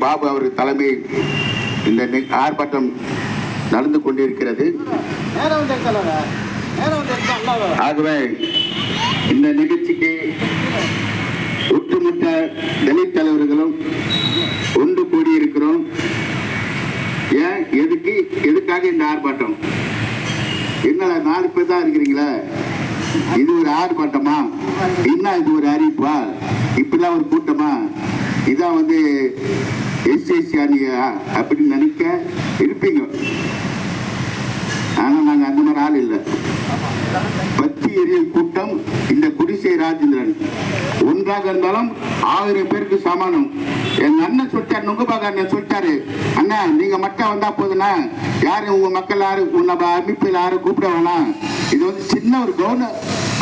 பாபு அவர்கள் தலைமையில் இந்த ஆர்ப்பாட்டம் நடந்து கொண்டிருக்கிறது. ஆகவே இந்த நிகழ்ச்சிக்கு ஒட்டுமொத்த தலித் தலைவர்களும் ஒன்று கூடியிருக்கிறோம். ஏன் எதுக்காக இந்த ஆர்ப்பாட்டம்? என்ன 4 பேர் தான் இருக்கிறீங்களா? இது ஒரு ஆர்ப்பாட்டமா? என்ன இது ஒரு அறிவிப்பா? இப்படிலாம் ஒரு கூட்டமா? இதான் வந்து எஸ்எஸ்சி அணியா அப்படின்னு நினைக்க இருப்பீங்க. ஆனா நாங்க அந்த மாதிரி ஆள் இல்லை. பத்தி எரியும் கூட்டம் இந்த குடிசை ராஜேந்திரன் ஒன்றாக இருந்தாலும் 1000 பேருக்கு சமானம். எங்க அண்ணன் சொல்லிட்டாரு, நுங்கபாக அண்ணன் சொல்லிட்டாரு, அண்ணா நீங்க மட்டும் வந்தா போதுண்ணா, யாரும் உங்க மக்கள் யாரும் நம்ம அமைப்பில் யாரும் கூப்பிட வேணாம், இது வந்து சின்ன ஒரு கவர்னர்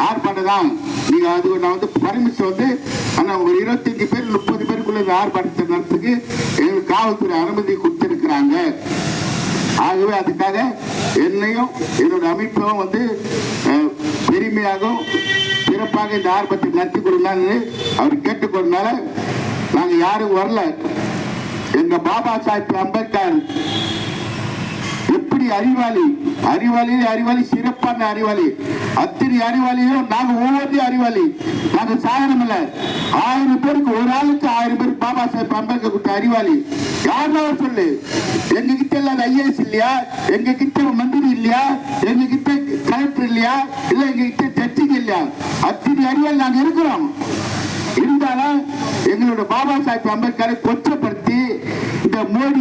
ஆர்ப்பாட்டம் தான், நீங்க அது நான் வந்து பர்மிஷன் வந்து ஆனா ஒரு 25 பேர் 30 பேருக்குள்ள இந்த ஆர்ப்பாட்டத்தை நடத்துக்கு எங்களுக்கு காவல்துறை அனுமதி கொடுத்திருக்கிறாங்க. ஆகவே அதுக்காக என்னையும் என்னோட அமைப்பும் வந்து பெருமையாகவும் சிறப்பாக இந்த ஆர்ப்பாட்டத்தை நடத்தி கொடுங்கன்னு அவர் கேட்டுக்கொண்டனால நாங்க யாரும் வரல. எங்க பாபா சாஹிப் அம்பேத்கர் எப்படி அறிவாளி சிறப்பான அறிவாளி, அத்தனை அறிவாளியும் நாங்க ஒவ்வொருத்தையும் அறிவாளி. நாங்க சாகனம் இல்ல, 1000 பேருக்கு ஒரு ஆளுக்கு 1000 பேருக்கு பாபா சாஹிப் அம்பேத்கர் கொடுத்த அறிவாளி. யாருனாலும் சொல்லு, எங்க கிட்ட இல்லாத ஐஏஎஸ் இல்லையா, எங்க கிட்ட மந்திரி இல்லையா, எங்க கிட்ட கலெக்டர் இல்லையா, இல்ல எங்க கிட்ட ஜட்ஜிங்க இல்லையா, அத்தனை அறிவாளி நாங்க இருக்கிறோம். இருந்தாலும் எங்களோட பாபா சாஹிப் அம்பேத்கரை கொச்சப்படுத்தி இந்த மோடி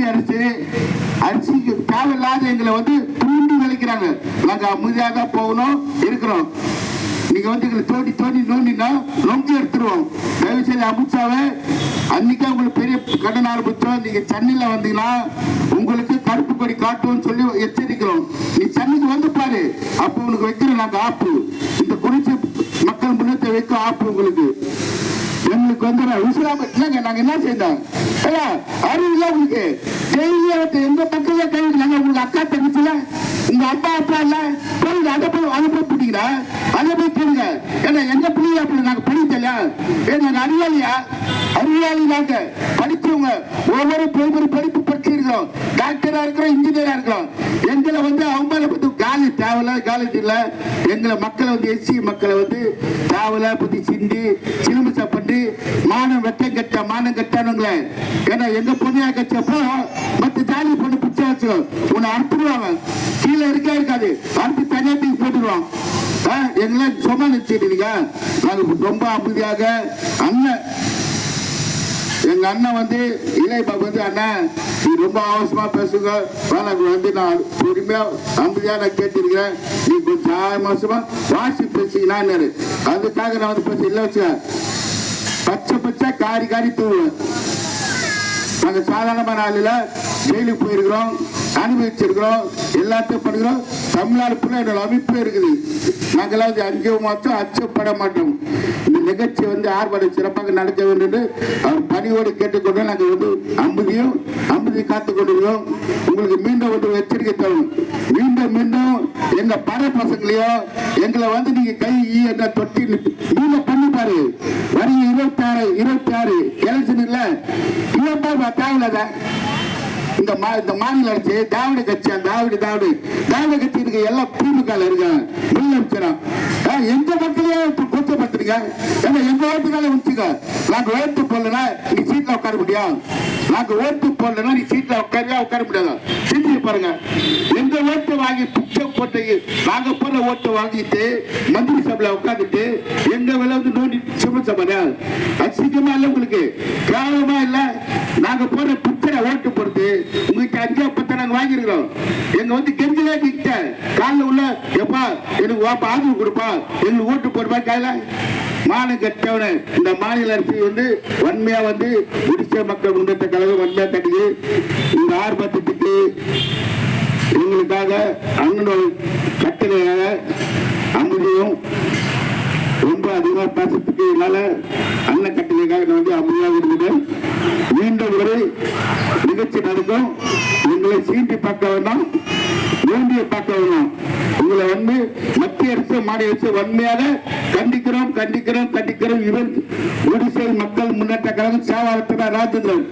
அரிசிக்கு தேவையில்லாத எங்களை வந்து தூண்டி விளைக்கிறாங்க. நாங்க அமைதியாக தான் போகணும் இருக்கிறோம். நீங்க வந்து எங்களை தோண்டி நோண்டினா நொங்கி எடுத்துருவோம். தயவு செய்து அமித்ஷாவை அன்னைக்கே உங்களுக்கு பெரிய கடன் ஆரம்பிச்சோம். நீங்க சென்னையில வந்தீங்கன்னா உங்களுக்கு கருப்பு கொடி காட்டுவோம் சொல்லி எச்சரிக்கிறோம். நீ சென்னைக்கு வந்து பாரு, அப்போ உனக்கு வைக்கிறோம் நாங்க ஆப்பு, இந்த குடிசை மக்கள் முன்னேற்ற வைக்க ஆப்பு உங்களுக்கு. எங்களுக்கு வந்து நாங்க என்ன செய்தோம் அறிவில்ல உங்களுக்கு? எந்த பக்கத்துல கை நாங்க உங்களுக்கு அக்கா தங்கச்சில உங்க அப்பா அப்பா இல்ல போய் அதை போய் பிடிக்கிறா, அதை போய் கேளுங்க. ஏன்னா எங்க பிள்ளைங்க அப்படி நாங்க படிக்கலையா? நாங்க அறிவாளி நாங்க படிச்சவங்க, ஒவ்வொரு படிப்பு படிச்சிருக்கிறோம், டாக்டரா இருக்கிறோம், இன்ஜினியரா இருக்கிறோம். எங்களை வந்து அவங்க பத்தி காலி தேவையில்ல, காலேஜ் இல்ல, எங்களை மக்களை வந்து எஸ்சி மக்களை வந்து தேவையில்ல பத்தி சிந்தி சிலுமிசா பண்ணி மானம் வெட்டம் கட்டானுங்களே. ஏன்னா எங்க பொண்ணையா கட்சப்போ மத்த ஜாலி பொண்ணு பிச்சை வச்சு உன்னை அனுப்பிடுவாங்க, கீழே இருக்காது அனுப்பி தனியாட்டுக்கு போட்டுருவாங்க. எங்களாம் சும்மா நினைச்சிருக்கீங்க. நாங்க ரொம்ப அமைதியாக அண்ணன் எங்க அண்ணன் வந்து இளைய பாபு வந்து அண்ணன் நீ ரொம்ப அவசரமா பேசுங்க, வந்து நான் பொறுமையா அமைதியா நான் கேட்டிருக்கிறேன், நீ கொஞ்சம் மாசமா வாசி பேசிங்கன்னாரு. அதுக்காக நான் வந்து பேச இல்லை வச்சு பச்சை காரி தூவுவேன். நாங்க சாதாரணமான ஆளுல ஜெயிலுக்கு போயிருக்கிறோம், அனுபவிச்சிருக்கிறோம், எல்லாத்தையும் பண்ணுகிறோம். தமிழ்நாடு என்னோட அமைப்பு இருக்குது. நாங்களாம் அஞ்சமாச்சும் அச்சப்பட மாட்டோம். இந்த நிகழ்ச்சி வந்து ஆர்ப்பாட்டம் சிறப்பாக நடக்க வேண்டும் என்று அவர் பணியோடு கேட்டுக்கொண்டு நாங்கள் வந்து அமைதி காத்துக் கொண்டிருக்கிறோம். உங்களுக்கு மீண்டும் வந்து எச்சரிக்கை தரும். மீண்டும் எங்க பட பசங்களையோ எங்களை வந்து நீங்க கை என்ன தொட்டி நீங்க பண்ணி பாரு. வரி 26 எலெக்ஷன் இல்ல 26 தேவையில்ல. இந்த மாநில அரசு திராவிட கட்சி, திராவிட கட்சி இருக்கு, எல்லாம் திமுக இருக்காங்க. எந்த மக்களையே கூச்சப்படுத்துறீங்க? எங்க ஓட்டுக்கால உச்சிக்க நாங்க ஓட்டு போடலன்னா நீ சீட்ல உட்கார முடியும், நாங்க ஓட்டு போடலன்னா நீ சீட்ல உட்கார முடியாது. சிந்திச்சு பாருங்க, எங்க ஓட்டு வாங்கி பிச்சை போட்டு நாங்க போற ஓட்டு வாங்கிட்டு மந்திரி சபையில உட்காந்துட்டு எங்க விலை வந்து நோண்டி சுமச்ச அசிங்கமா இல்ல, உங்களுக்கு கேவலமா இல்ல? நாங்க போற பிச்சை ஓட்டு போடுறது உங்களுக்கு 5 10 நாங்க வாங்கிருக்கிறோம். எங்க வந்து கெஞ்சலே கிட்ட காலில் உள்ள எப்பா எனக்கு ஆதரவு கொடுப்பா, எங்களுக்கு ஓட்டு போடுப்பா கையில மானம் கட்டவன. இந்த மாநில அரசு வந்து வன்மையா வந்து குடிசை மக்கள் முன்னேற்ற கழகம் வன்மையா தடுக்கு இந்த ஆர்ப்பாட்டத்துக்கு எங்களுக்காக அண்ணனோட கட்டளையாக அமைதியும் ரொம்ப அதிகமா பேசுறதுக்கு என்னால அண்ணன் கட்டளைக்காக நான் வந்து அமைதியாக இருக்கிறேன். மீண்டும் ஒரு நிகழ்ச்சி நடக்கும். எங்களை சீண்டி பார்க்க வேண்டாம், வேண்டிய பார்க்க வேண்டாம். உங்களை வந்து மத்திய அரசு மாநில அரசு வன்மையாக கண்டிக்கிறோம். இவர் குடிசை மக்கள் முன்னேற்ற கழகம் சேவாரத்தினர் ராஜேந்திரன்.